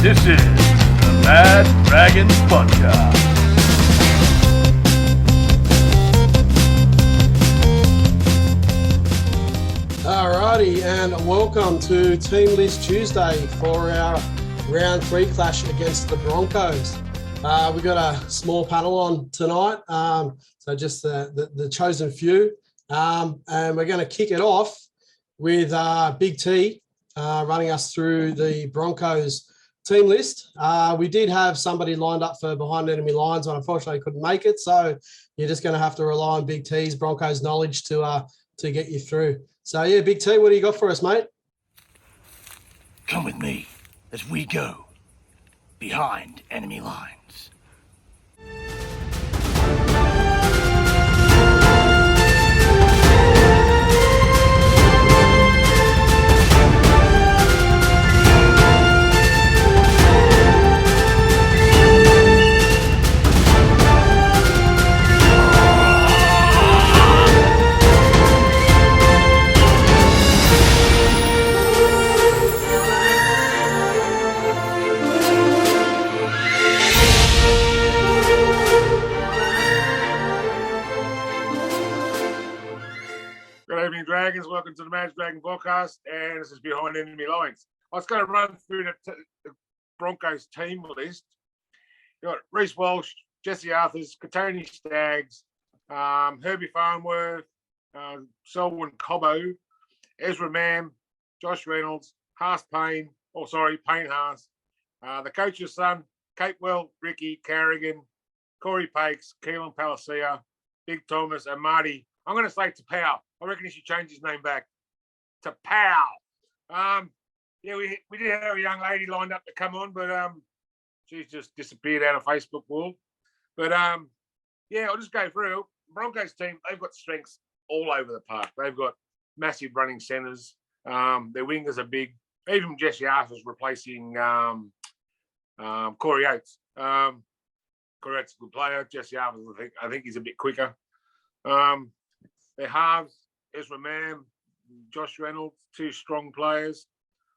This is the Mad Dragons Podcast. Alrighty, and welcome to Team List Tuesday for our Round 3 clash against the Broncos. We've got a small panel on tonight, so just the chosen few. And we're going to kick it off with Big T running us through the Broncos team list. We did have somebody lined up for behind enemy lines, and unfortunately couldn't make it. So you're just going to have to rely on Big T's Broncos knowledge to get you through. So yeah, Big T, what do you got for us, mate? Come with me as we go behind enemy lines. Good evening, Dragons. Welcome to the Mad Dragon Podcast, and this is Behind Enemy Lines. I was going to run through the Broncos team list. You've got Reece Walsh, Jesse Arthurs, Katoni Staggs, Herbie Farnworth, Selwyn Cobbo, Ezra Mam, Josh Reynolds, Payne Haas, the coach's son, Capewell, Ricky Carrigan, Corey Pakes, Keelan Palacia, Big Thomas, and Marty. I'm going to say Tapau. I reckon he should change his name back to Pow. We did have a young lady lined up to come on, but she's just disappeared out of Facebook world. But I'll just go through. Broncos team, they've got strengths all over the park. They've got massive running centres. Their wingers are big. Even Jesse Arthur's replacing Corey Oates. Corey Oates is a good player. Jesse Arthur, I think he's a bit quicker. Their halves, Ezra Mam, Josh Reynolds, two strong players.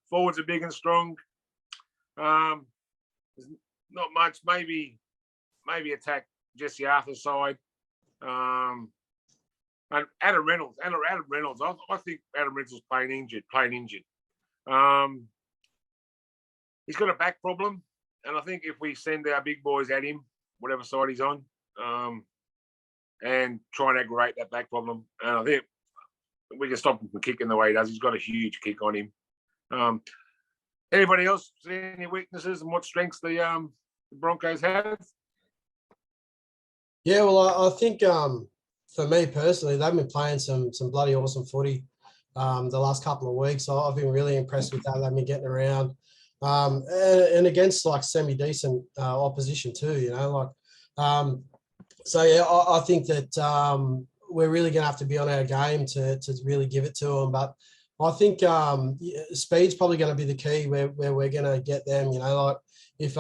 Forwards are big and strong. There's not much. Maybe attack Jesse Arthur's side. And Adam Reynolds. I think Adam Reynolds is playing injured. He's got a back problem, and I think if we send our big boys at him, whatever side he's on, and try and aggravate that back problem, and I think we can stop him from kicking the way he does. He's got a huge kick on him. Anybody else see any weaknesses and what strengths the Broncos have? Yeah, well, I think for me personally, they've been playing some bloody awesome footy the last couple of weeks. So I've been really impressed with that. They've been getting around and against like semi-decent opposition too, I think that we're really going to have to be on our game to really give it to them. But I think speed's probably going to be the key where we're going to get them. If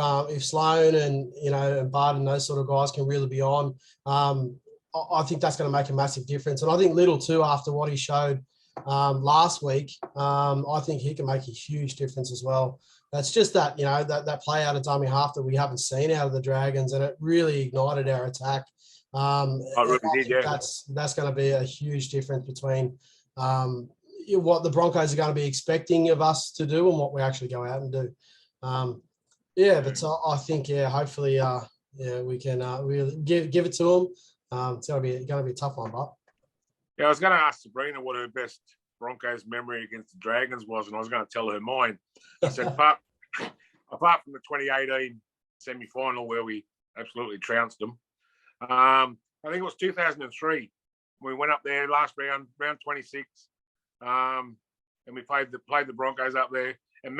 Sloan and Bard and those sort of guys can really be on, I think that's going to make a massive difference. And I think Little too, after what he showed last week, I think he can make a huge difference as well. That's just that, that play out of dummy half that we haven't seen out of the Dragons, and it really ignited our attack. That's going to be a huge difference between what the Broncos are going to be expecting of us to do and what we actually go out and do. I think hopefully we can really give it to them. It's going to be a tough one, but I was going to ask Sabrina what her best Broncos memory against the Dragons was, and I was going to tell her mine. I said apart from the 2018 semi-final where we absolutely trounced them. I think it was 2003. We went up there last round 26, and we played the Broncos up there. And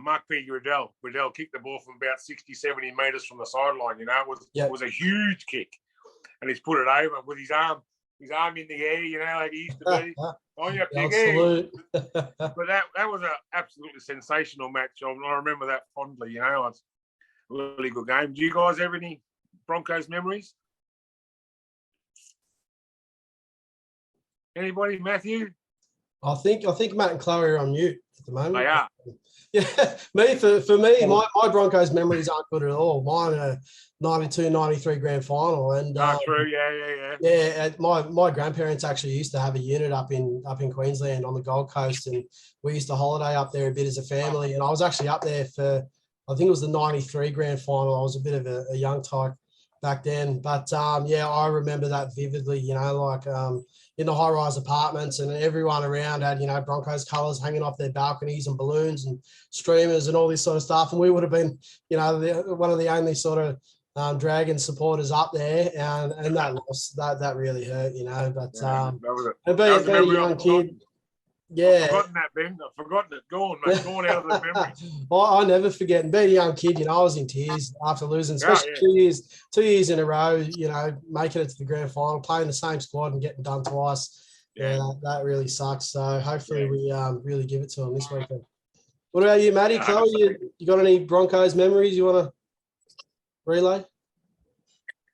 Mark P. Riddell kicked the ball from about 60, 70 metres from the sideline. It was a huge kick, and he's put it over with his arm in the air, like he used to be. On your big air. But that was an absolutely sensational match. I remember that fondly. It's a really good game. Do you guys have any Broncos memories? Anybody? Matthew? I think Matt and Chloe are on mute at the moment. They are. Yeah, for me, my Broncos memories aren't good at all. Mine are 92, 93 grand final, and True. Yeah. yeah, my grandparents actually used to have a unit up in Queensland on the Gold Coast, and we used to holiday up there a bit as a family. And I was actually up there for, I think it was the 93 grand final. I was a bit of a young tyke back then, but yeah, I remember that vividly. In the high-rise apartments, and everyone around had, Broncos colours hanging off their balconies and balloons and streamers and all this sort of stuff. And we would have been, one of the only sort of Dragon supporters up there, and that loss, that really hurt, But That was it. and being a young kid, yeah. I've forgotten that, Ben. I've forgotten it. Gone, mate. Gone out of the memory. I never forget. And being a young kid, I was in tears after losing, especially 2 years in a row, making it to the grand final, playing the same squad and getting done twice. Yeah, that really sucks. So hopefully we really give it to them this weekend. What about you, Matty? Chloe, you got any Broncos memories you want to relay?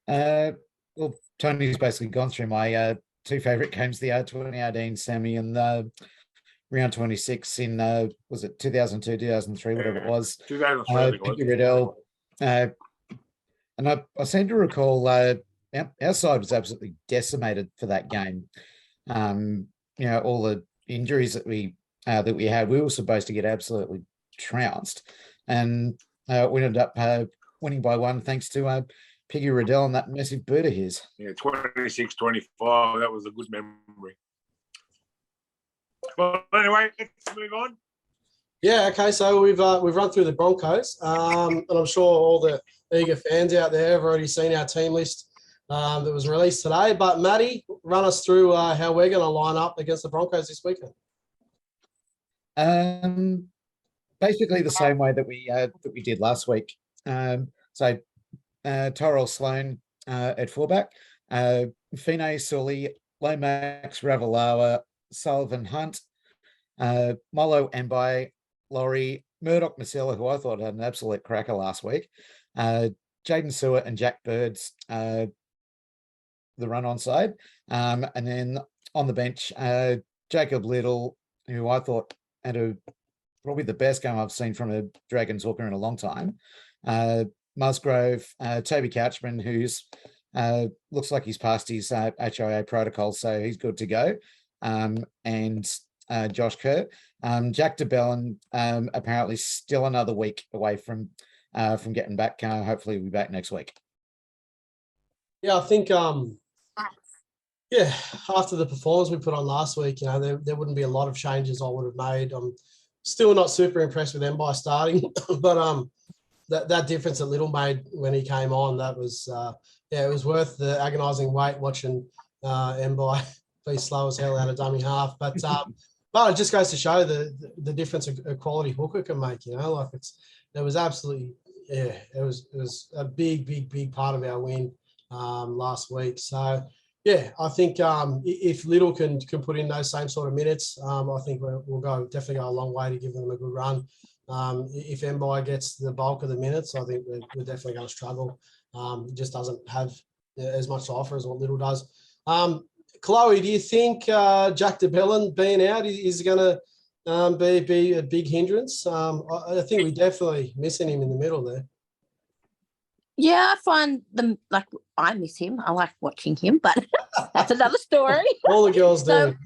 Well, Tony's basically gone through my two favourite games, the 2018 semi and the round 26 in, was it 2002, 2003, whatever it was. 2003, Picky Riddell. And I seem to recall our side was absolutely decimated for that game. All the injuries that we had, we were supposed to get absolutely trounced. And we ended up winning by one thanks to Piggy Riddell and that massive boot of his. Yeah, 26-25. That was a good memory. Well, anyway, let's move on. Yeah, okay. So we've run through the Broncos, and I'm sure all the eager fans out there have already seen our team list that was released today. But Matty, run us through how we're going to line up against the Broncos this weekend. Basically the same way that we did last week. So Tyrell Sloan at fullback, Fine Sully, Lomax Ravalawa, Sullivan Hunt, Molo Mbai, Laurie, Murdoch Masella, who I thought had an absolute cracker last week, Jaden Stewart and Jack Birds, the run-on side. And then on the bench, Jacob Little, who I thought had probably the best game I've seen from a Dragons hooker in a long time. Musgrove, Toby Couchman, who's looks like he's passed his HIA protocol, so he's good to go. And Josh Kerr. Jack DeBellin apparently still another week away from getting back. Hopefully we'll be back next week. Yeah, I think after the performance we put on last week, there wouldn't be a lot of changes I would have made. I'm still not super impressed with Mbai starting, but that difference that Little made when he came on, that was it was worth the agonising wait watching Mbai be slow as hell out of dummy half. But it just goes to show the difference a quality hooker can make. It was absolutely it was a big part of our win last week. So yeah, I think if Little can put in those same sort of minutes, I think we'll definitely go a long way to give them a good run. If Mbai gets the bulk of the minutes, I think we're definitely going to struggle. He just doesn't have as much to offer as what Little does. Chloe, do you think Jack DeBellin being out is going to be a big hindrance? I think we're definitely missing him in the middle there. Yeah, I find I miss him. I like watching him, but that's another story. All the girls do.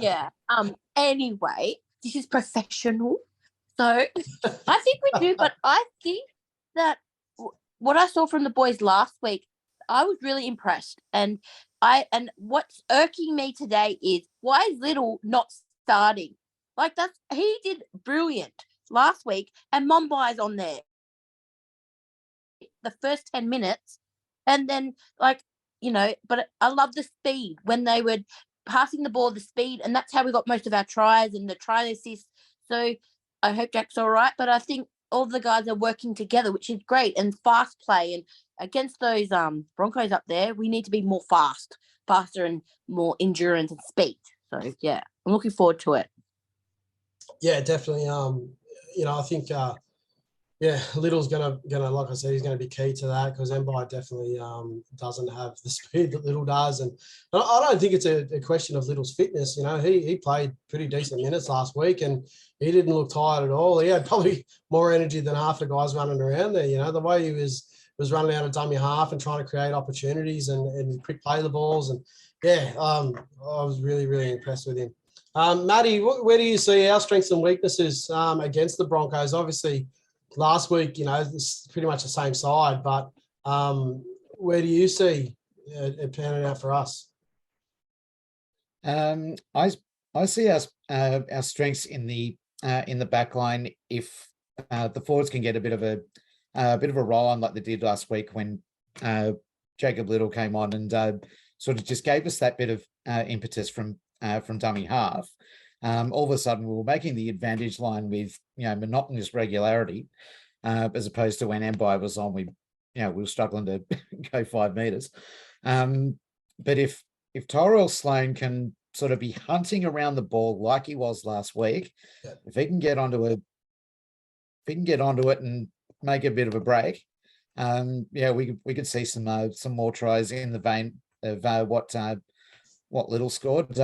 Yeah. Anyway, this is professional. So I think we do, but I think that what I saw from the boys last week, I was really impressed. And what's irking me today is why is Little not starting? He did brilliant last week, and Mumbai's on there the first 10 minutes, and then but I love the speed when they were passing the ball, the speed, and that's how we got most of our tries and the try assists. So I hope Jack's all right, but I think all the guys are working together, which is great, and fast play. And against those Broncos up there, we need to be more faster and more endurance and speed. So yeah, I'm looking forward to it. Yeah, definitely. I think Yeah, Little's gonna like I said, he's gonna be key to that because Mbai definitely doesn't have the speed that Little does, and I don't think it's a question of Little's fitness. You know, he played pretty decent minutes last week, and he didn't look tired at all. He had probably more energy than half the guys running around there. You know, the way he was running out of dummy half and trying to create opportunities and quick play the balls, and yeah, I was really impressed with him. Matty, where do you see our strengths and weaknesses against the Broncos? Obviously, last week, you know, it's pretty much the same side, but where do you see it panning out for us? I see our strengths in the back line if the forwards can get a bit of a roll on like they did last week when Jacob Little came on and sort of just gave us that bit of impetus from dummy half. All of a sudden, we were making the advantage line with monotonous regularity, as opposed to when Mbai was on, we were struggling to go 5 meters. But if Tyrell Sloan can sort of be hunting around the ball like he was last week, if he can get onto it and make a bit of a break, we could see some more tries in the vein of what Little scored.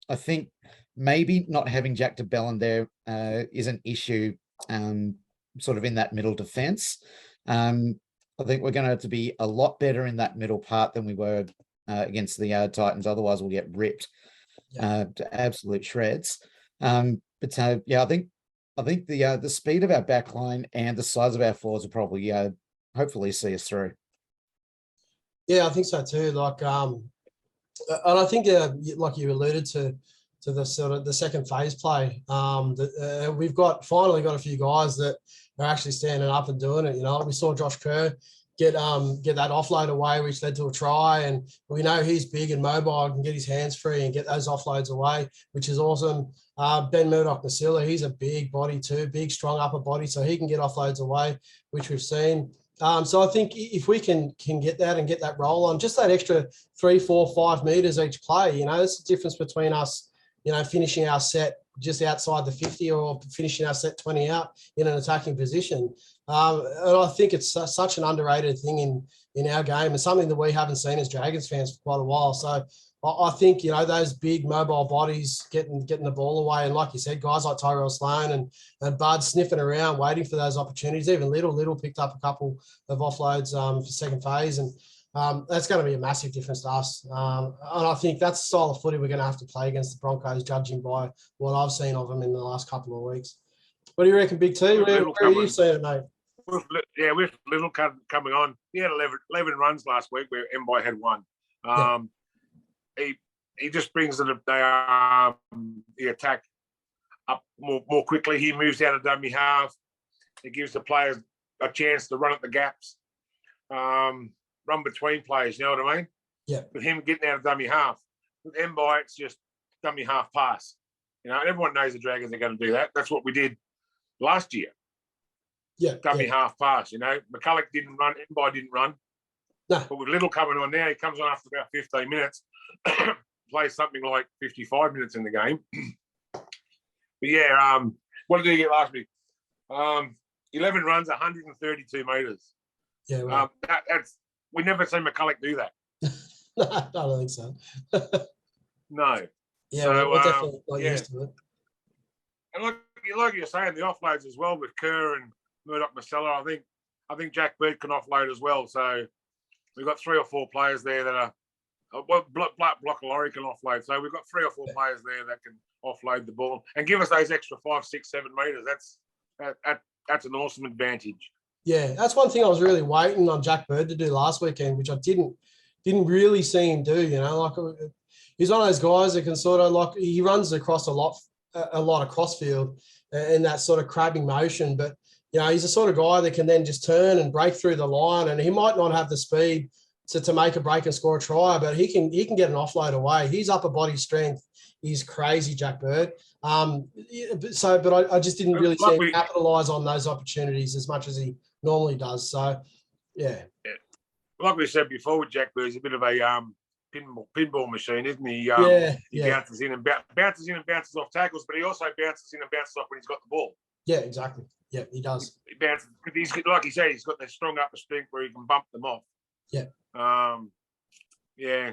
I think maybe not having Jack de Bellin there is an issue, sort of in that middle defense. I think we're going to have to be a lot better in that middle part than we were against the Titans. Otherwise, we'll get ripped to absolute shreds. I think the speed of our back line and the size of our forwards will probably hopefully see us through. Yeah, I think so too. Like, and I think like you alluded to the sort of the second phase play. We've finally got a few guys that are actually standing up and doing it. You know, we saw Josh Kerr get that offload away, which led to a try, and we know he's big and mobile, can get his hands free and get those offloads away, which is awesome. Ben Murdoch-Masila, he's a big body too, big, strong upper body, so he can get offloads away, which we've seen. So I think if we can get that and get that roll on, just that extra 3, 4, 5 meters each play, you know, that's the difference between us, you know, finishing our set just outside the 50 or finishing our set 20 out in an attacking position. And I think it's such an underrated thing in our game and something that we haven't seen as Dragons fans for quite a while. So I think, you know, those big mobile bodies getting the ball away. And like you said, guys like Tyrell Sloan and Bud sniffing around, waiting for those opportunities. Even Little picked up a couple of offloads for second phase. And that's going to be a massive difference to us. And I think that's the style of footy we're going to have to play against the Broncos, judging by what I've seen of them in the last couple of weeks. What do you reckon, Big T? Where are you seeing it, mate? With Little coming on, he had 11 runs last week where Mbai had 1. He just brings the attack up more quickly. He moves out of dummy half. He gives the players a chance to run at the gaps, run between players. You know what I mean? Yeah. With him getting out of dummy half, with Mbai, it's just dummy half pass. You know, everyone knows the Dragons are going to do that. That's what we did last year. Yeah. Dummy half pass. You know, McCulloch didn't run. Mbai didn't run. No. But with Little coming on now, he comes on after about 15 minutes. Plays something like 55 minutes in the game. But yeah, what did he get last week? 11 runs, 132 metres. Yeah, right. That's we never seen McCulloch do that. No, I don't think so. No. Yeah, so, we're definitely not used to it. And like you're saying, the offloads as well with Kerr and Murdoch-Masila. I think Jack Bird can offload as well. So we've got 3 or 4 players there that are. Block Laurie can offload. So we've got 3 or 4 players there that can offload the ball and give us those extra 5, 6, 7 metres. That's an awesome advantage. Yeah, that's one thing I was really waiting on Jack Bird to do last weekend, which I didn't really see him do. You know, like he's one of those guys that can sort of like he runs across a lot of crossfield in that sort of crabbing motion, but you know he's the sort of guy that can then just turn and break through the line, and he might not have the speed to make a break and score a try, but he can get an offload away. His upper body strength is crazy, Jack Bird. But I just didn't really see him capitalise on those opportunities as much as he normally does. So, yeah. Like we said before with Jack Bird, he's a bit of a pinball machine, isn't he? He bounces in and bounces off tackles, but he also bounces in and bounces off when he's got the ball. Yeah, exactly. Yeah, he does. He bounces, he's like you said, he's got that strong upper strength where he can bump them off. Yeah. Yeah.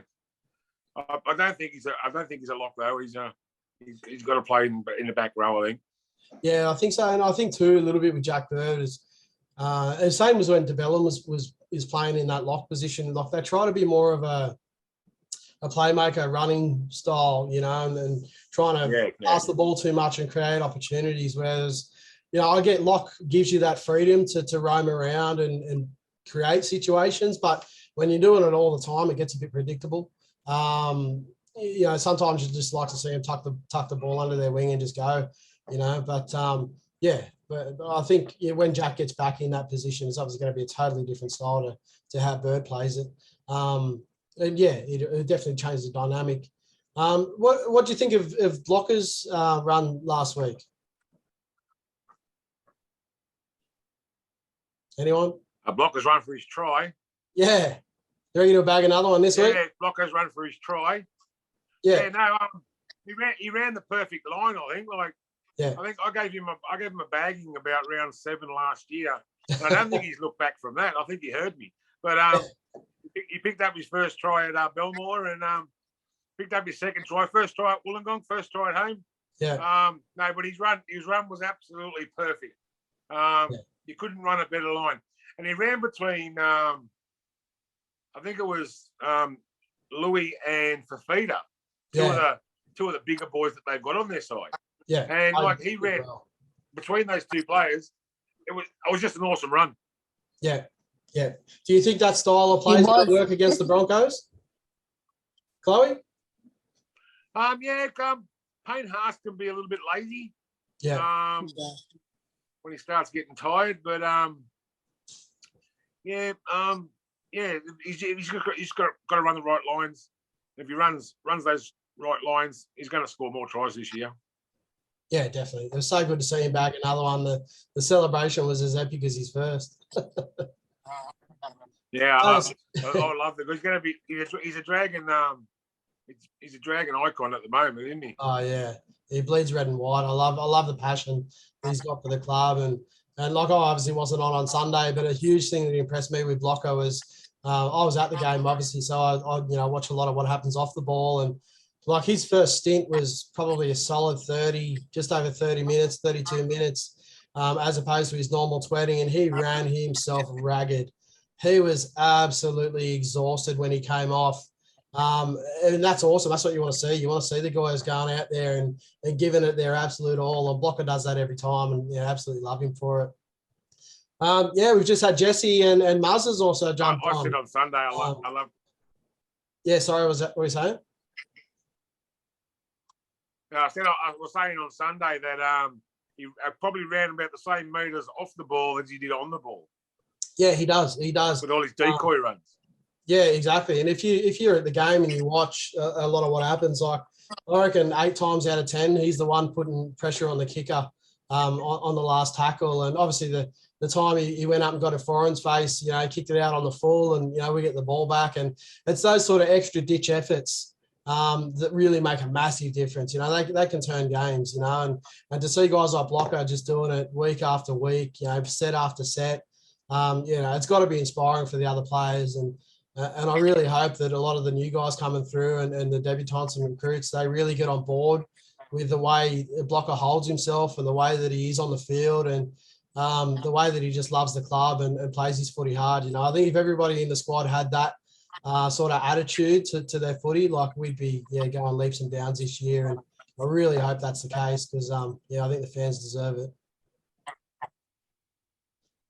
I don't think he's a lock though. He's got to play in the back row, I think. Yeah, I think so, and I think too a little bit with Jack Bird is the same as when DeBellum is playing in that lock position. Like they try to be more of a playmaker running style, you know, and trying to pass the ball too much and create opportunities. Whereas, you know, I get lock gives you that freedom to roam around and create situations, but when you're doing it all the time, it gets a bit predictable. You know, sometimes you just like to see them tuck the ball under their wing and just go, you know. But yeah, but I think when Jack gets back in that position, it's obviously going to be a totally different style to how Bird plays it. And yeah, it definitely changed the dynamic. What do you think of Blocker's run last week? Anyone? A Blocker's run for his try. Yeah. You ready to bag another one this week? Yeah, Blocker's run for his try. Yeah. No, he ran the perfect line, I think. Like, yeah. I think I gave him a bagging about round 7 last year. And I don't think he's looked back from that. I think he heard me. But he picked up his first try at Belmore and picked up his second try. First try at Wollongong, first try at home. Yeah. No, but his run was absolutely perfect. You couldn't run a better line. And he ran between I think it was Louis and Fafita, two of the bigger boys that they've got on their side. Yeah. And like he ran between those two players, it was just an awesome run. Yeah. Yeah. Do you think that style of play is going to work against the Broncos? Chloe? Payne Haas can be a little bit lazy. Yeah. When he starts getting tired, but he's got to run the right lines. If he runs those right lines, he's going to score more tries this year. Yeah, definitely. It was so good to see him back. Another one. The celebration was as epic as his first. Yeah, I love it. He's going to be. He's a Dragon. He's a Dragon icon at the moment, isn't he? Oh yeah, he bleeds red and white. I love the passion he's got for the club, and like I obviously wasn't on Sunday, but a huge thing that impressed me with Blocker was I was at the game obviously, so I watch a lot of what happens off the ball, and like his first stint was probably a solid 30, just over 30 minutes, 32 minutes, as opposed to his normal 20, and he ran himself ragged. He was absolutely exhausted when he came off. And that's awesome. That's what you want to see. You want to see the guys going out there and giving it their absolute all. And Blocker does that every time, and absolutely love him for it. We've just had Jesse and Muzz has also jumped on. I said on Sunday, I love. Yeah, sorry, was that what were you saying? I was saying on Sunday that he probably ran about the same meters off the ball as he did on the ball. Yeah, he does. He does with all his decoy runs. Yeah, exactly. And if you're at the game and you watch a lot of what happens, like I reckon 8 times out of 10, he's the one putting pressure on the kicker on the last tackle. And obviously the time he went up and got a foreign's face, he kicked it out on the full, and we get the ball back. And it's those sort of extra ditch efforts that really make a massive difference. They can turn games. And to see guys like Blocker just doing it week after week, set after set, it's got to be inspiring for the other players. And I really hope that a lot of the new guys coming through and the debutants and recruits, they really get on board with the way Blocker holds himself and the way that he is on the field, and the way that he just loves the club and plays his footy hard. I think if everybody in the squad had that sort of attitude to their footy, like we'd be going leaps and bounds this year. And I really hope that's the case because, I think the fans deserve it.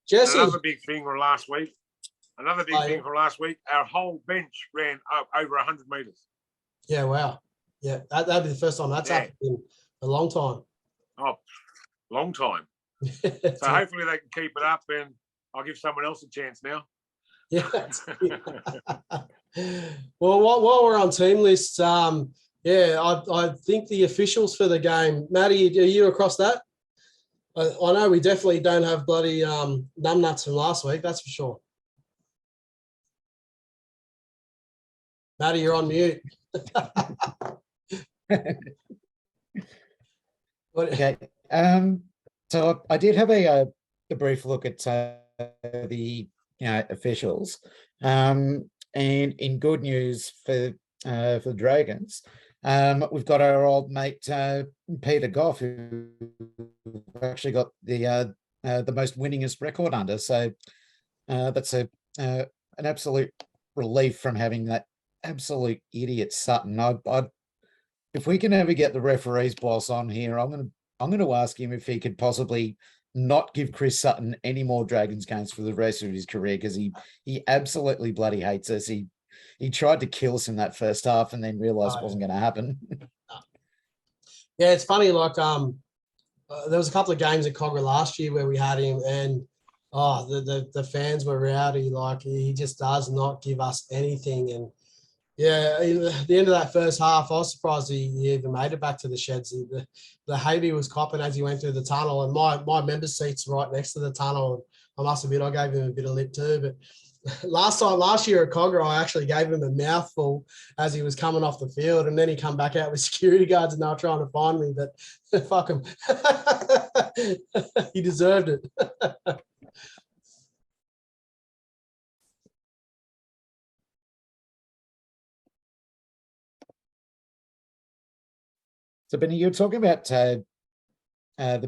Jesse. Another big thing for last week. Our whole bench ran up over 100 metres. Yeah, wow. Yeah, that'd be the first time that's happened in a long time. Oh, long time. So hopefully they can keep it up, and I'll give someone else a chance now. Yeah. Well, while we're on team lists, I think the officials for the game, Matty, are you across that? I know we definitely don't have bloody numbnuts from last week, that's for sure. Matty, you're on mute. Okay. So I did have a brief look at the officials, and in good news for the Dragons, we've got our old mate Peter Goff, who actually got the most winningest record under. So that's an absolute relief from having that absolute idiot Sutton. If we can ever get the referee's boss on here, I'm gonna ask him if he could possibly not give Chris Sutton any more Dragons games for the rest of his career, because he absolutely bloody hates us. He tried to kill us in that first half and then realized it wasn't going to happen. Yeah, it's funny. Like there was a couple of games at Cogra last year where we had him, and the fans were rowdy. Like he just does not give us anything. And yeah, at the end of that first half, I was surprised he even made it back to the sheds. The hate he was copping as he went through the tunnel, and my member seat's right next to the tunnel. I must admit, I gave him a bit of lip too. But last year at Cogra, I actually gave him a mouthful as he was coming off the field, and then he come back out with security guards and they were trying to find me. But fuck him, he deserved it. So, Benny, you're talking about the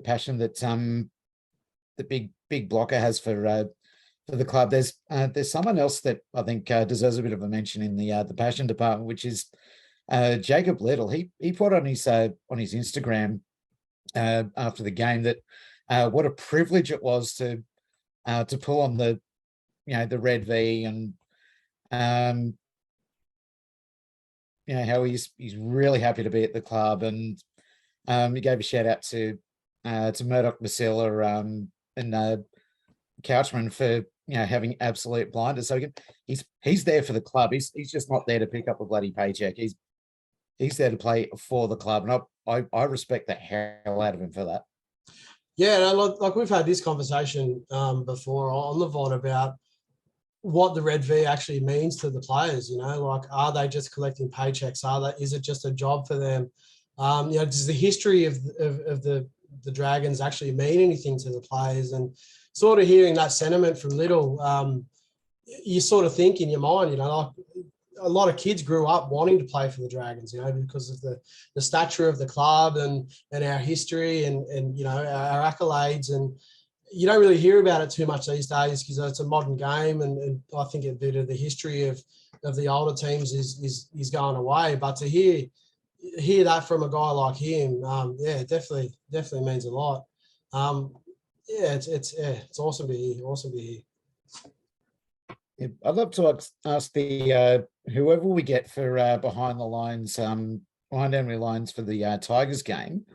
passion that the big blocker has for the club. There's someone else that I think deserves a bit of a mention in the passion department, which is Jacob Little. He put on his Instagram after the game that what a privilege it was to pull on the red V, and how he's really happy to be at the club, and he gave a shout out to Murdoch Masilla and Couchman for having absolute blinders. So he's there for the club. He's just not there to pick up a bloody paycheck. He's there to play for the club, and I respect the hell out of him for that. Yeah, no, like we've had this conversation before on the VOD about what the red V actually means to the players. Like, are they just collecting paychecks? Is it just a job for them? Does the history of the Dragons actually mean anything to the players? And sort of hearing that sentiment from Little, you sort of think in your mind, like a lot of kids grew up wanting to play for the Dragons, because of the stature of the club and our history and our accolades. And you don't really hear about it too much these days because it's a modern game, and I think a bit of the history of the older teams is going away. But to hear that from a guy like him, definitely means a lot. It's awesome to hear. Awesome to hear. Yeah, I'd love to ask the whoever we get for behind the lines, behind enemy lines for the Tigers game.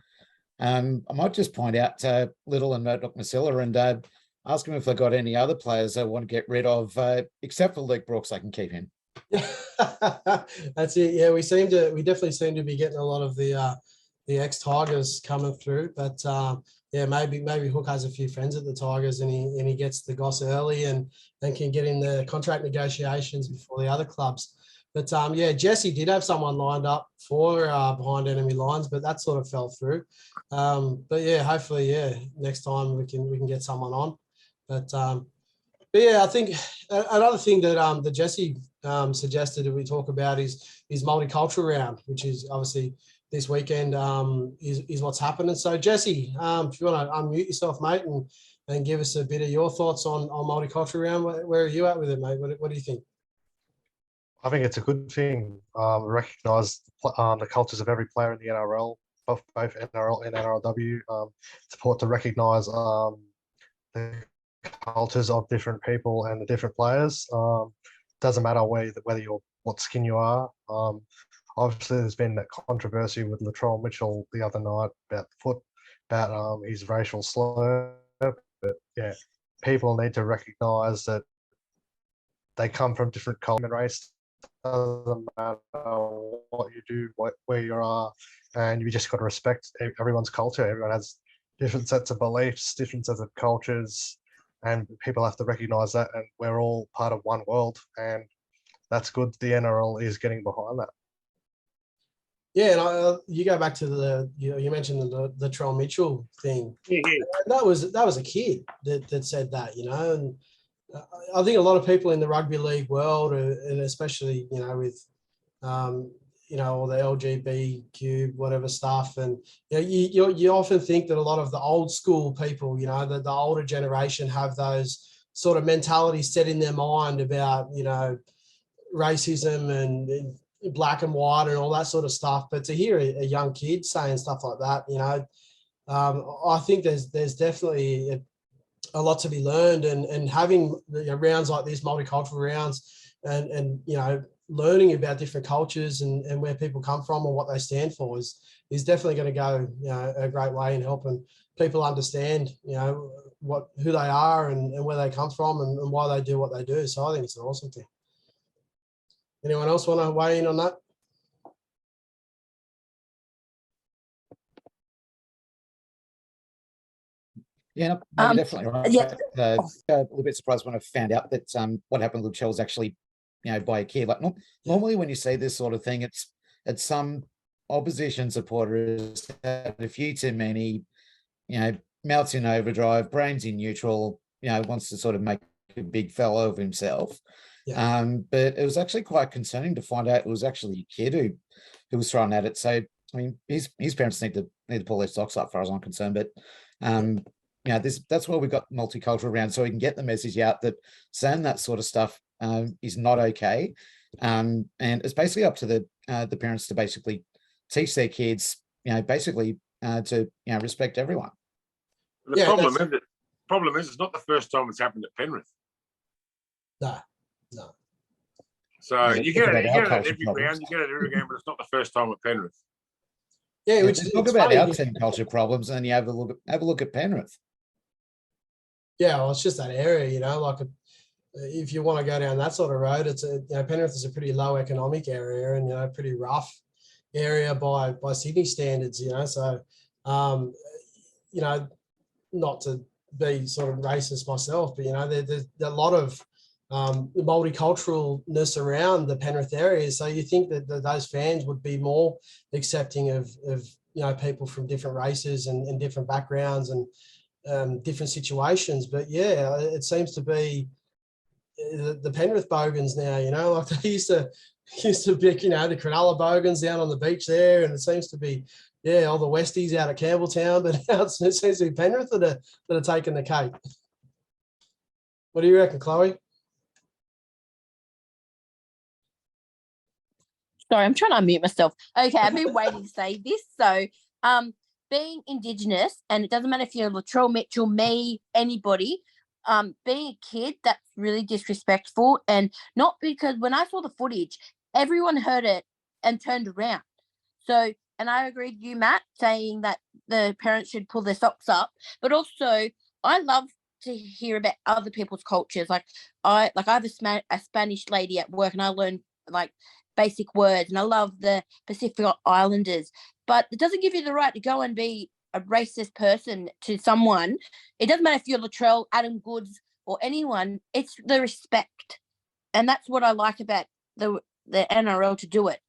I might just point out Little and Murdoch Masilla and ask them if they've got any other players they want to get rid of, except for Luke Brooks. I can keep him. That's it. Yeah, we definitely seem to be getting a lot of the ex-Tigers coming through. But maybe Hook has a few friends at the Tigers, and he gets the goss early and can get in the contract negotiations before the other clubs. But Jesse did have someone lined up for behind enemy lines, but that sort of fell through. Hopefully, next time we can get someone on. But I think another thing that Jesse suggested that we talk about is multicultural round, which is obviously this weekend is what's happening. So Jesse, if you want to unmute yourself, mate, and give us a bit of your thoughts on multicultural round, where are you at with it, mate? What do you think? I think it's a good thing. Recognise the cultures of every player in the NRL, both NRL and NRLW. Support to recognise the cultures of different people and the different players. Doesn't matter what skin you are. Obviously, there's been that controversy with Latrell Mitchell the other night about his racial slur. But yeah, people need to recognise that they come from different culture and race. Doesn't matter what you do, where you are, and you just got to respect everyone's culture. Everyone has different sets of beliefs, different sets of cultures, and people have to recognise that. And we're all part of one world, and that's good. The NRL is getting behind that. Yeah, and you go back to you mentioned the Latrell Mitchell thing. Yeah. And that was a kid that said that, and I think a lot of people in the rugby league world, and especially with all the LGBTQ whatever stuff, and you often think that a lot of the old school people, the older generation, have those sort of mentalities set in their mind about racism and black and white and all that sort of stuff. But to hear a young kid saying stuff like that, I think there's definitely a lot to be learned, and having rounds like this, multicultural rounds, and learning about different cultures and where people come from and what they stand for is definitely going to go a great way in helping people understand who they are and where they come from and why they do what they do. So I think it's an awesome thing. Anyone else want to weigh in on that? Yeah, no, you're definitely right. yeah. A little bit surprised when I found out that what happened with Latrell was actually, by a kid. Like normally when you see this sort of thing, it's some opposition supporters had a few too many, mouths in overdrive, brains in neutral, wants to sort of make a big fellow of himself. Yeah. But it was actually quite concerning to find out it was actually a kid who was thrown at it. So I mean, his parents need to pull their socks up, as far as I'm concerned. But that's why we've got multicultural rounds, so we can get the message out that saying that sort of stuff is not okay. And it's basically up to the parents to basically teach their kids, basically to respect everyone. The problem is it's not the first time it's happened at Penrith. No. So you get it at every round, but it's not the first time at Penrith. Yeah, which is talk about our team culture problems, and then you have a look at Penrith. Yeah, well, it's just that area, if you want to go down that sort of road, it's Penrith is a pretty low economic area and pretty rough area by Sydney standards, So, not to be sort of racist myself, but there's a lot of multiculturalness around the Penrith area. So you think that those fans would be more accepting of people from different races and different backgrounds and different situations. But yeah, it seems to be the Penrith bogans now, like they used to be, the Cronulla bogans down on the beach there, and it seems to be, all the Westies out at Campbelltown, but now it seems to be Penrith that are taking the cake. What do you reckon, Chloe? Sorry, I'm trying to unmute myself. Okay, I've been waiting to say this. So, being Indigenous, and it doesn't matter if you're Latrell Mitchell, me, anybody, being a kid, that's really disrespectful. And not because when I saw the footage, everyone heard it and turned around. So, and I agree with you, Matt, saying that the parents should pull their socks up. But also, I love to hear about other people's cultures. I have a Spanish lady at work, and I learned basic words, and I love the Pacific Islanders. But it doesn't give you the right to go and be a racist person to someone. It doesn't matter if you're Latrell, Adam Goods, or anyone. It's the respect, and that's what I like about the NRL to do it.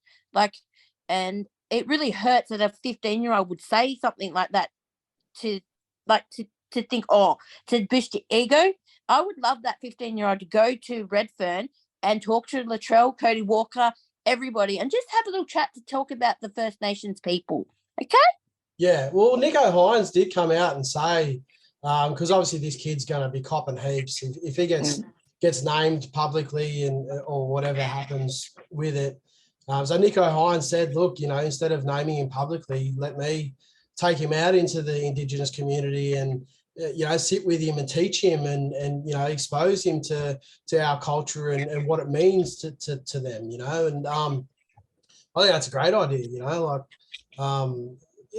And it really hurts that a 15-year-old would say something like that to think, to boost your ego. I would love that 15-year-old to go to Redfern and talk to Latrell, Cody Walker, everybody, and just have a little chat to talk about the First Nations people. Okay? Yeah, well, Nico Hines did come out and say, because obviously this kid's going to be copping heaps if he gets named publicly or whatever happens with it. So Nico Hines said, look, instead of naming him publicly, let me take him out into the Indigenous community and sit with him and teach him and expose him to our culture and what it means to them, and I think that's a great idea,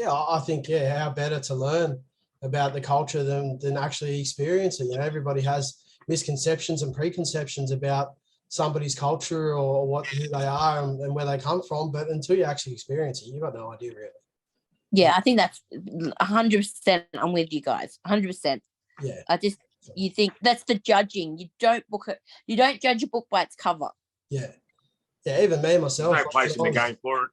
I think, how better to learn about the culture than actually experience it. Everybody has misconceptions and preconceptions about somebody's culture or who they are and where they come from, but until you actually experience it, you've got no idea really. Yeah, I think that's 100%. I'm with you guys, 100%. Yeah. You think that's the judging. You don't judge a book by its cover. Yeah. Yeah, even me myself. There's no place in the game for it.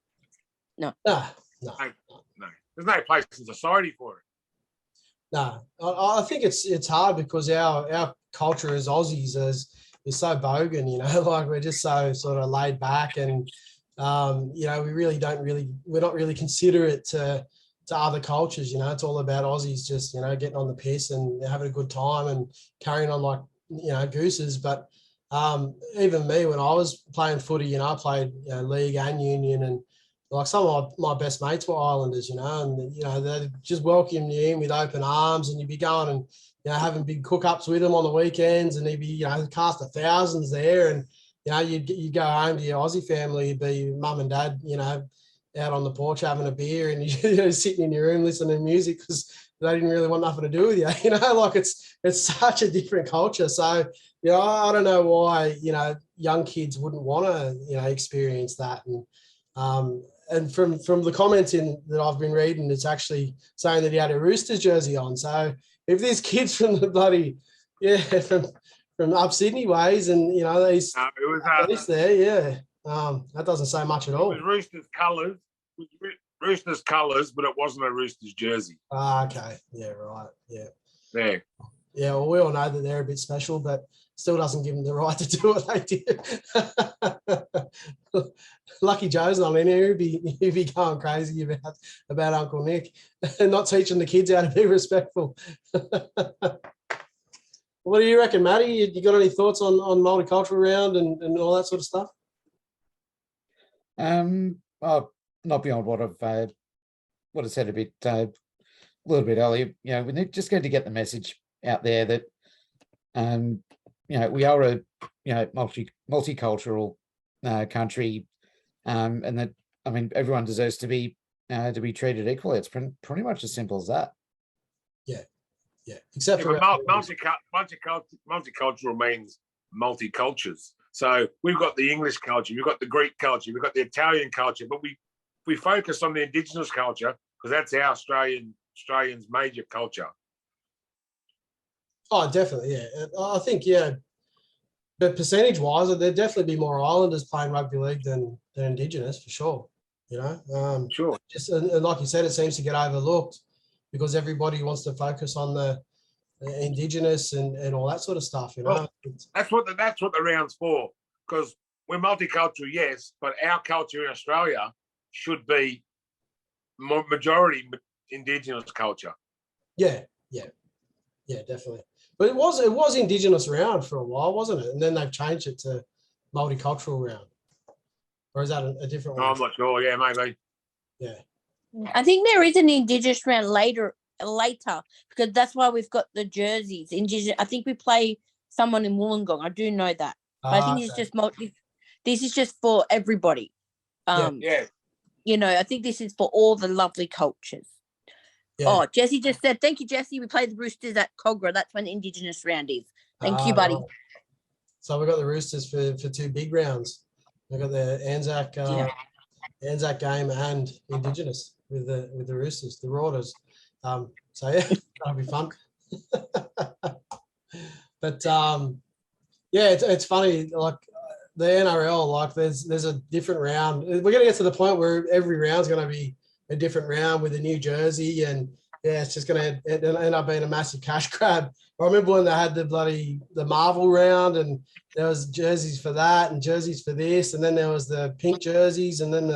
No. No. There's no place in society for it. No, I think it's hard because our culture as Aussies is so bogan, you know, like we're just so sort of laid back and, you know, we're not really considerate to other cultures, you know. It's all about Aussies just, you know, getting on the piss and having a good time and carrying on like, you know, gooses. But even me, when I was playing footy, you know, I played league and union, and like some of my best mates were Islanders, you know, and, you know, they just welcome you in with open arms, and you'd be going and, you know, having big cook-ups with them on the weekends, and they'd be, you know, cast of thousands there. And, you know, you'd go home to your Aussie family, you'd be mum and dad, you know, out on the porch having a beer, and you know, sitting in your room listening to music because they didn't really want nothing to do with you. You know, like it's such a different culture. So, you know, I don't know why, you know, young kids wouldn't want to, you know, experience that. And from the comments that I've been reading, it's actually saying that he had a Roosters jersey on. So if there's kids from the bloody, from up Sydney ways, and, you know, these It was there, yeah, that doesn't say much at all. It was Roosters colours, but it wasn't a Roosters jersey. Okay, yeah, right, There. Yeah, well, we all know that they're a bit special, but still doesn't give them the right to do what they did. Lucky Joe's not in here. He'd be going crazy about Uncle Nick and not teaching the kids how to be respectful. What do you reckon, Matty? You got any thoughts on multicultural round and all that sort of stuff? Not beyond what I've said a little bit earlier. You know, we're just going to get the message out there that, you know, we are a, you know, multicultural country, and that, I mean, everyone deserves to be treated equally. It's pretty much as simple as that. Yeah, except for multicultural means multi-cultures. So we've got the English culture, we've got the Greek culture, we've got the Italian culture, but we focus on the Indigenous culture because that's our Australians' major culture. Oh, definitely, yeah. I think, yeah, but percentage-wise, there'd definitely be more Islanders playing rugby league than Indigenous, for sure. You know, Sure. Just and like you said, it seems to get overlooked because everybody wants to focus on the Indigenous and all that sort of stuff. You know, well, that's what the round's for, because we're multicultural, yes, but our culture in Australia should be majority Indigenous culture. Yeah, definitely. But it was Indigenous round for a while, wasn't it? And then they've changed it to multicultural round. Or is that a different one? I'm not sure. Yeah, maybe. Yeah. I think there is an Indigenous round later because that's why we've got the jerseys. I think we play someone in Wollongong. I do know that. But I think it's just this is just for everybody. Yeah. You know, I think this is for all the lovely cultures. Yeah. Oh, Jesse just said, thank you, Jesse. We play the Roosters at Cogra. That's when Indigenous round is. Thank you, buddy. Right. So we got the Roosters for two big rounds. We got the Anzac game and Indigenous with the Roosters, the Raiders. So yeah, that'll be fun. But yeah, it's funny. Like the NRL, like there's a different round. We're going to get to the point where every round's going to be a different round with a new jersey, and yeah, it's just going to end up being a massive cash grab. I remember when they had the Marvel round, and there was jerseys for that and jerseys for this, and then there was the pink jerseys, and then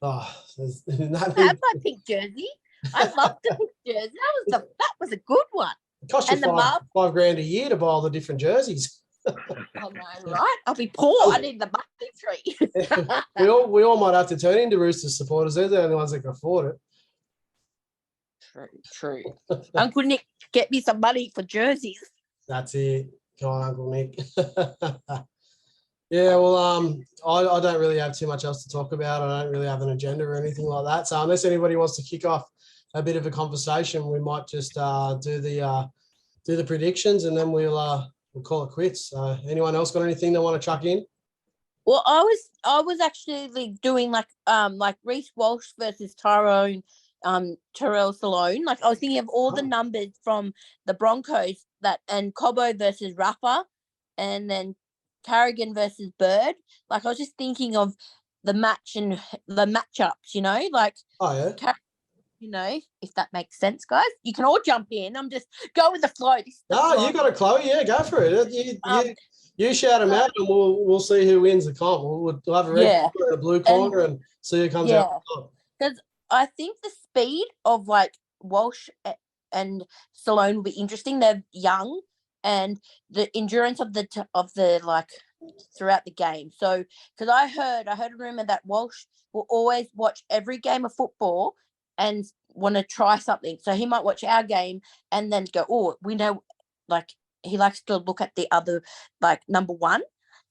I have my pink jersey. I love the pink jersey. That was a good one. It cost you $5,000 a year to buy all the different jerseys. I know, right? I'll be poor. I need the money tree. we all might have to turn into Roosters supporters. They're the only ones that can afford it. True. Uncle Nick, get me some money for jerseys. That's it. Come on, Uncle Nick. Yeah, well, I don't really have too much else to talk about. I don't really have an agenda or anything like that. So unless anybody wants to kick off a bit of a conversation, we might just do the predictions, and then we'll call it quits. Anyone else got anything they want to chuck in? Well, I was actually doing like Reece Walsh versus Terrell Salone. Like I was thinking of all the numbers from the Broncos and Cobbo versus Rafa, and then Carrigan versus Bird. Like I was just thinking of the match and the matchups, you know, like, Oh yeah. you know, if that makes sense, guys. You can all jump in. I'm just go with the flow. This is the No, flow. you got it, Chloe. Yeah, go for it. You shout them out, and we'll see who wins the comp. We'll have a red Yeah. corner and a blue corner, and see who comes out on top. Because I think the speed of like Walsh and Stallone will be interesting. They're young, and the endurance of the like throughout the game. So, because I heard a rumor that Walsh will always watch every game of football and want to try something. So he might watch our game and then go, oh, we know, like he likes to look at the other, like number one.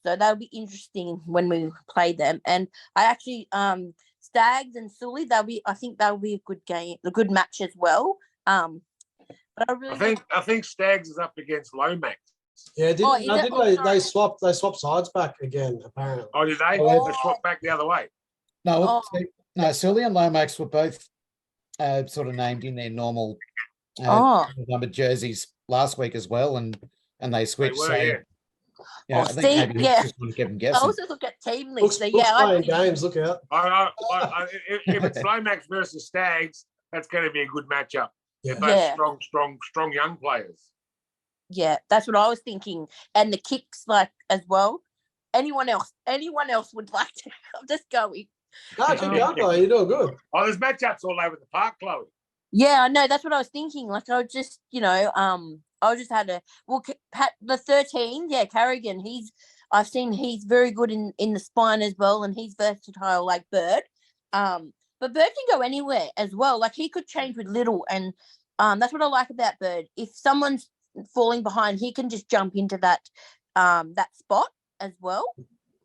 So that'll be interesting when we play them. And I actually, Stags and Sully, I think that'll be a good game, a good match as well. But I think Stags is up against Lomax. Yeah, they swapped sides back again, apparently. Oh, did they? Oh, They swapped back the other way. No, Sully and Lomax were both sort of named in their normal numbered jerseys last week as well, and they switched. They were, I think maybe just want to keep them guessing. I also look at team list. Looks So, playing games. Look out! If it's Lomax versus Stags, that's going to be a good matchup. They're both strong young players. Yeah, that's what I was thinking. And the kicks, like, as well. Anyone else would like to. I'm just going. No, keep going, Chloe. You're doing good. Oh, there's matchups all over the park, Chloe. Yeah, I know. That's what I was thinking. Like, I just, I just had the 13. Yeah, Carrigan. I've seen he's very good in the spine as well, and he's versatile like Bird. But Bird can go anywhere as well. Like he could change with Little, and that's what I like about Bird. If someone's falling behind, he can just jump into that spot as well.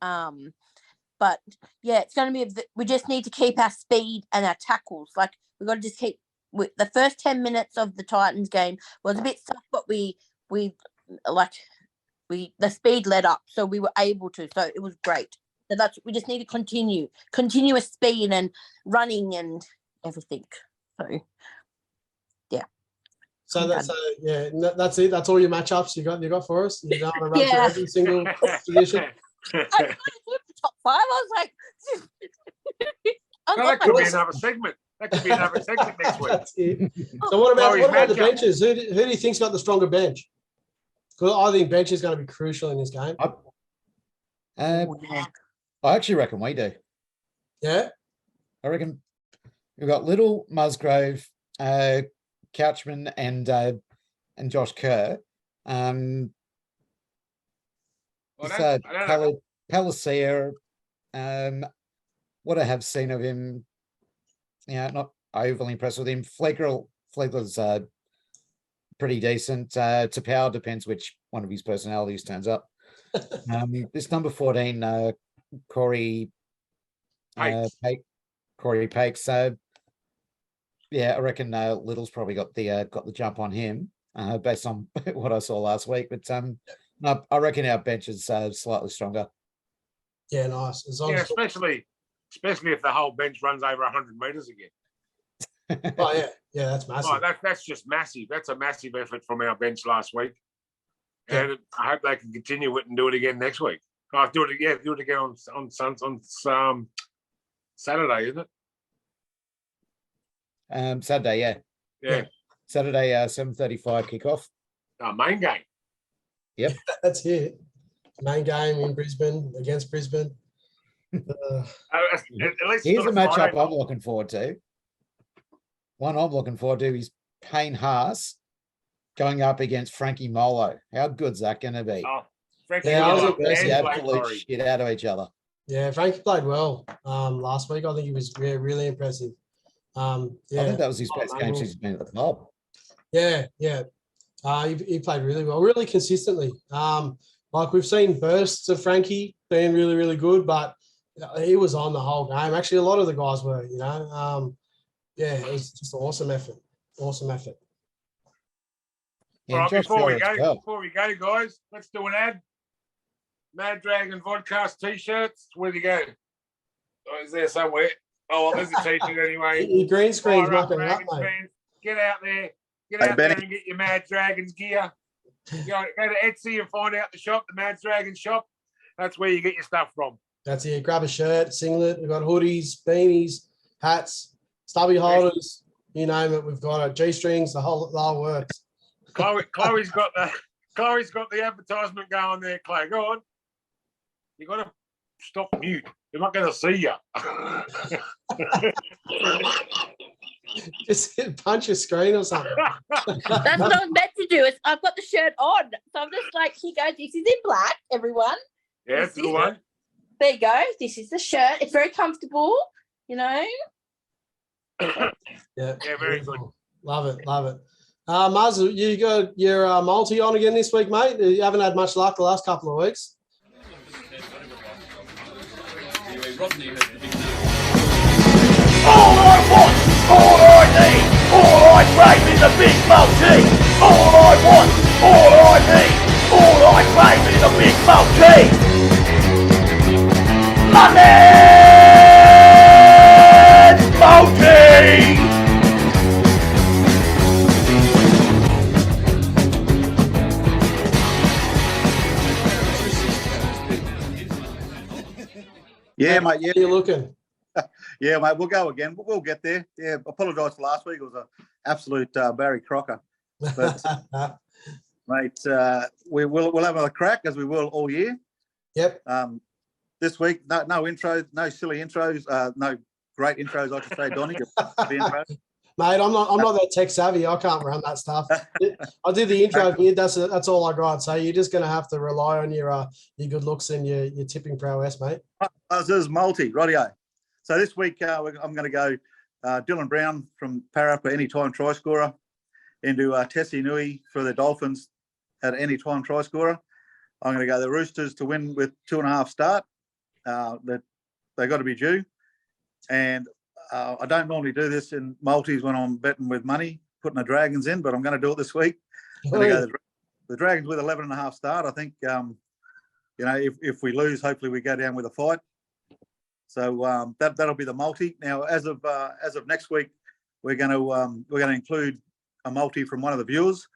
But yeah, it's going to be. We just need to keep our speed and our tackles. Like we've got to just keep. The first 10 minutes of the Titans game was a bit soft, but the speed led up, so we were able to. So it was great. So we just need to continuous speed and running and everything. So yeah. So that's it. That's all your matchups you got for us. You don't want to run through every single position. I got the top 5. I was like, that could be another segment. That could be another segment next week. That's it. So what about the benches? Who do you think's got the stronger bench? Because I think bench is going to be crucial in this game. I actually reckon we do. Yeah? I reckon we've got Little, Musgrove, Couchman, and Josh Kerr. Palacia, what I have seen of him, not overly impressed with him. Flegler's pretty decent. Tapau depends which one of his personalities turns up. This number 14, Corey Pakes. I reckon Little's probably got the jump on him based on what I saw last week. But no, I reckon our bench is slightly stronger. Yeah, nice. Especially if the whole bench runs over 100 meters again. Oh yeah, that's massive. Oh, that's just massive. That's a massive effort from our bench last week, and I hope they can continue it and do it again next week. Oh, do it again on Saturday, isn't it? Saturday, yeah. Saturday, 7:35 kickoff. Main game. Yep, that's it. Main game in Brisbane against Brisbane. At least here's a matchup I'm looking forward to. One I'm looking forward to is Payne Haas going up against Frankie Molo. How good's that going to be? Oh, Frankie the absolute shit out of each other. Yeah, Frankie played well last week. I think he was really impressive. I think that was his best game since he's been at the club. Yeah. He played really well, really consistently. Like we've seen bursts of Frankie being really, really good, but he was on the whole game. Actually, a lot of the guys were, it was just an awesome effort. Awesome effort. Yeah, all right, before we go, guys, let's do an ad. Mad Dragon Vodcast t-shirts. Where do you go? Oh, is there somewhere? Oh, well, there's a t-shirt anyway. Your green screen's rocking up, mate. Get out there. Get out there and get your Mad Dragons gear. Go to Etsy and find out the shop, the Mad Dragon shop. That's where you get your stuff from. That's it. Grab a shirt, singlet. We've got hoodies, beanies, hats, stubby holders. You name it, we've got it. G-strings, the whole works. Chloe's got the advertisement going there, Clay. Go on. You got to stop mute. They're not going to see you. Just punch your screen or something. That's what I was meant to do. Is I've got the shirt on, so I'm just like, here goes. This is in black, everyone. Yeah, that's a good one. There you go. This is the shirt. It's very comfortable. You know. Yeah, very good. Love it. Muzz, you got your multi on again this week, mate. You haven't had much luck the last couple of weeks. All I want, all I need, all I crave is a big multi. All I want, all I need, all I crave is a big multi. London multi. Yeah, mate. Yeah, How you looking? yeah, mate. We'll go again. We'll get there. Yeah, apologise for last week. It was an absolute Barry Crocker. But mate, we'll have another crack as we will all year. Yep. This week, no intros, no silly intros, no great intros. I should say, Donny. Mate, I'm not that tech savvy. I can't run that stuff. I did the intro here. That's all I got. So you're just going to have to rely on your good looks and your tipping prowess, mate. This is multi, rightio. So this week I'm going to go Dylan Brown from Para for anytime try scorer, into Tessie Nui for the Dolphins at anytime try scorer. I'm going to go the Roosters to win with 2.5 start. That they got to be due, and I don't normally do this in multis when I'm betting with money, putting the Dragons in, but I'm going to do it this week. I'm going to go the Dragons with 11.5 start. I think, if we lose, hopefully we go down with a fight. So that'll be the multi. Now, as of next week, we're going to include a multi from one of the viewers.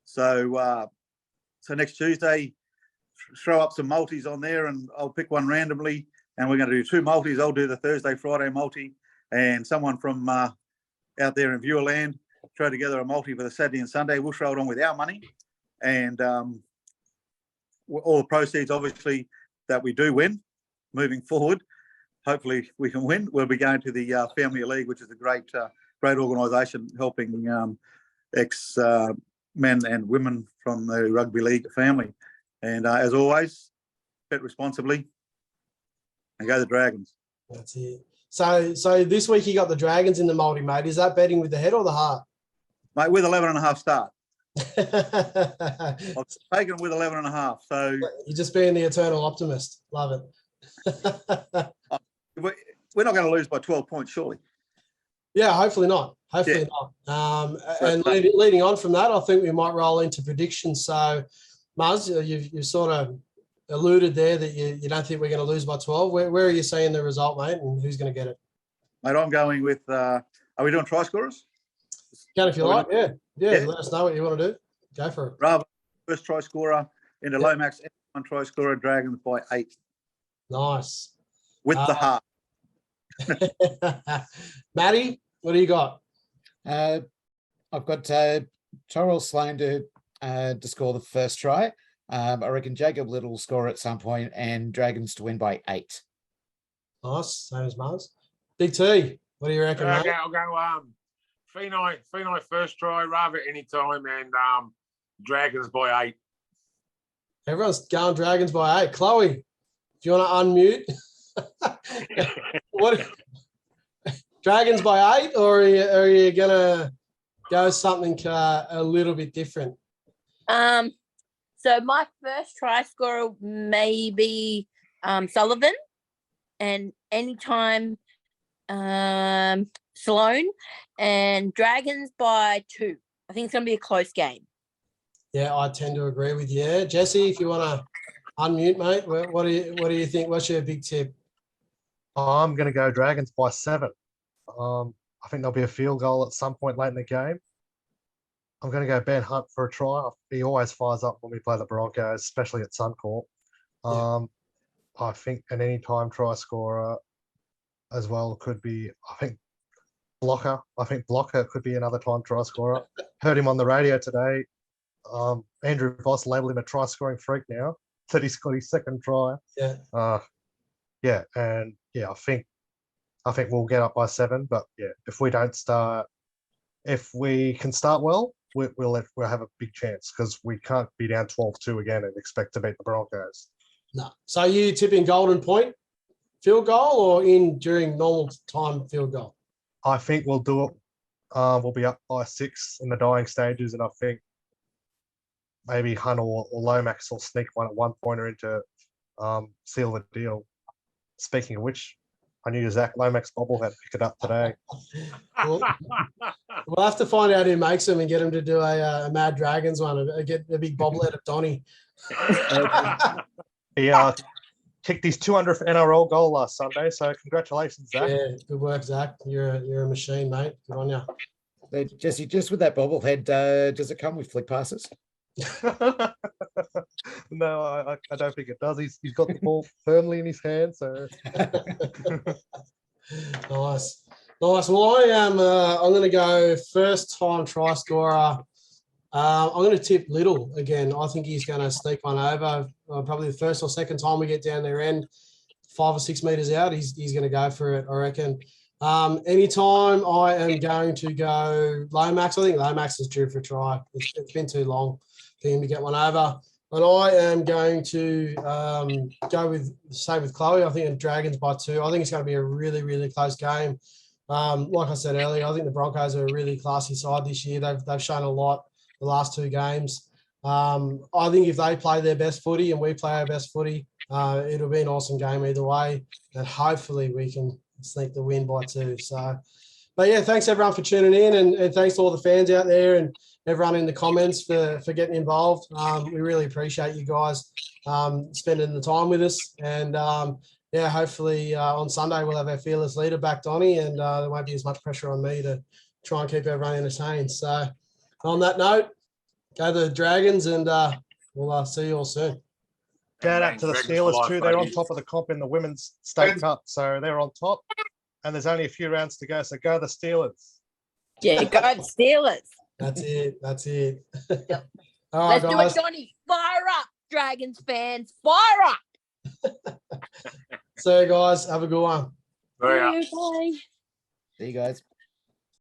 So next Tuesday, throw up some multis on there, and I'll pick one randomly, and we're going to do 2 multis. I'll do the Thursday, Friday multi. And someone from out there in Viewerland throw together a multi for the Saturday and Sunday. We'll throw it on with our money, and all the proceeds, obviously, that we do win moving forward. Hopefully, we can win. We'll be going to the Family League, which is a great organisation helping ex men and women from the rugby league family. And as always, bet responsibly and go the Dragons. That's it. So this week you got the Dragons in the multi, mate. Is that betting with the head or the heart? Mate, with 11.5 start. I've taken with 11.5. So you're just being the eternal optimist. Love it. We're not going to lose by 12 points, surely. Yeah, hopefully not. Hopefully not. And leading on from that, I think we might roll into predictions. So, Muzz, you've sort of alluded there that you don't think we're going to lose by 12. Where are you seeing the result, mate, and who's going to get it? Mate, I'm going with, are we doing try scorers? Can if you like, yeah. Let us know what you want to do. Go for it. Rather, first try scorer into Lomax, one try scorer, Dragons by 8. Nice. With the heart. Matty, what do you got? I've got Tyrell Sloan to score the first try. I reckon Jacob Little will score at some point, and Dragons to win by 8. Nice, same as Mars. Big T, what do you reckon, mate? I'll go Phenai first try, rather any time, and Dragons by 8. Everyone's going Dragons by 8. Chloe, do you want to unmute? What? Dragons by 8, or are you gonna go something a little bit different? So my first try scorer may be Sullivan, and anytime Sloan, and Dragons by 2. I think it's going to be a close game. Yeah, I tend to agree with you. Jesse, if you want to unmute, mate, what do you think? What's your big tip? I'm going to go Dragons by 7. I think there'll be a field goal at some point late in the game. I'm going to go Ben Hunt for a try. He always fires up when we play the Broncos, especially at Suncorp. I think an anytime try scorer as well could be, I think Blocker. I think Blocker could be another time try scorer. Heard him on the radio today. Andrew Voss labelled him a try scoring freak now. Said he's got his second try. Yeah. Yeah, and yeah, I think we'll get up by 7. But yeah, if we can start well, we'll have a big chance because we can't be down 12-2 again and expect to beat the Broncos. No. So you tipping Golden Point field goal or in during normal time field goal? I think we'll do it. We'll be up by 6 in the dying stages, and I think maybe Hunt or Lomax will sneak one at one pointer in to seal the deal. Speaking of which, I knew Zach Lomax bobblehead pick it up today. We'll have to find out who makes them and get him to do a Mad Dragons one. Get a big bobblehead of Donny. He kicked his 200th NRL goal last Sunday, so congratulations, Zach. Yeah, good work, Zach. You're a machine, mate. Good on you. Hey, Jesse, just with that bobblehead, does it come with flick passes? No, I don't think it does. He's got the ball firmly in his hand, so Nice. Well, I'm going to go first time try scorer. I'm going to tip Little again. I think he's going to sneak one over. Probably the first or second time we get down their end, 5 or 6 meters out, he's going to go for it, I reckon. Anytime I am going to go Lomax. I think Lomax is due for a try. It's been too long for him to get one over. And I am going to go with Chloe. I think Dragons by 2. I think it's going to be a really, really close game. Like I said earlier, I think the Broncos are a really classy side this year. They've shown a lot the last 2 games. I think if they play their best footy and we play our best footy, it'll be an awesome game either way. And hopefully we can sneak the win by 2. So, but yeah, thanks everyone for tuning in, and thanks to all the fans out there and everyone in the comments for getting involved. We really appreciate you guys spending the time with us. And yeah, hopefully on Sunday we'll have our fearless leader back, Donny, and there won't be as much pressure on me to try and keep everyone entertained. So on that note, go the Dragons, and we'll see you all soon. shout out to the Steelers too. They're on top of the comp in the Women's State Cup, so they're on top. And there's only a few rounds to go, so go the Steelers. Yeah, go the Steelers. That's it. Yep. All right, Let's guys. do it, Johnny. Fire up, Dragons fans. Fire up. See you guys. Have a good one. Very up. Bye. See you guys.